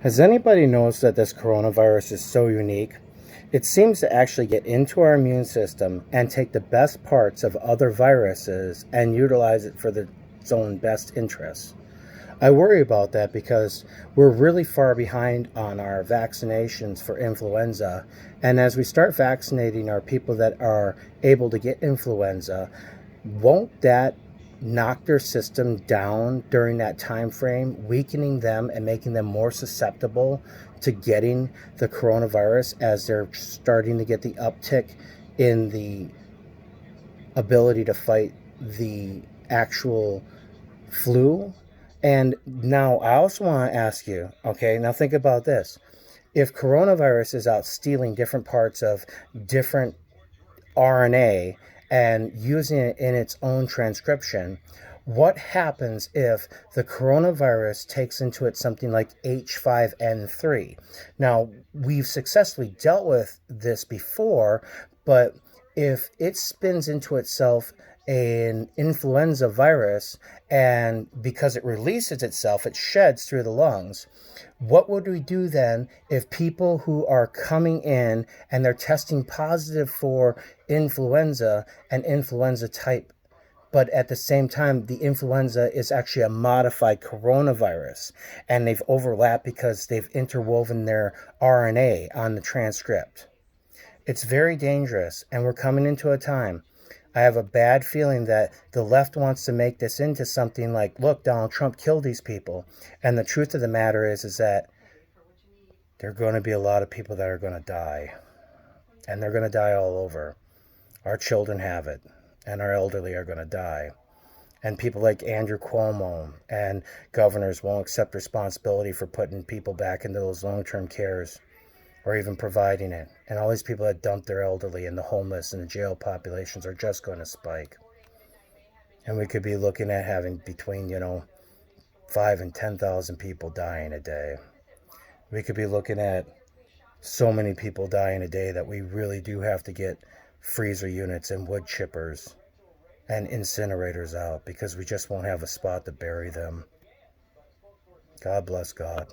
Has anybody noticed that this coronavirus is so unique? It seems to actually get into our immune system and take the best parts of other viruses and utilize it for its own best interests. I worry about that because we're really far behind on our vaccinations for influenza. And as we start vaccinating our people that are able to get influenza, won't that knock their system down during that time frame, weakening them and making them more susceptible to getting the coronavirus as they're starting to get the uptick in the ability to fight the actual flu? And now I also want to ask you, okay, now think about this. If coronavirus is out stealing different parts of different RNA and using it in its own transcription, what happens if the coronavirus takes into it something like H5N3? Now, we've successfully dealt with this before, but if it spins into itself an influenza virus, and because it releases itself, it sheds through the lungs. What would we do then if people who are coming in and they're testing positive for influenza and influenza type, but at the same time, the influenza is actually a modified coronavirus, and they've overlapped because they've interwoven their RNA on the transcript? It's very dangerous, and we're coming into a time. I have a bad feeling that the left wants to make this into something like, look, Donald Trump killed these people. And the truth of the matter is that there are going to be a lot of people that are going to die. And they're going to die all over. Our children have it, and our elderly are going to die. And people like Andrew Cuomo and governors won't accept responsibility for putting people back into those long-term cares or even providing it. And all these people that dump their elderly and the homeless and the jail populations are just going to spike. And we could be looking at having between, 5 and 10,000 people dying a day. We could be looking at so many people dying a day that we really do have to get freezer units and wood chippers and incinerators out because we just won't have a spot to bury them. God bless God.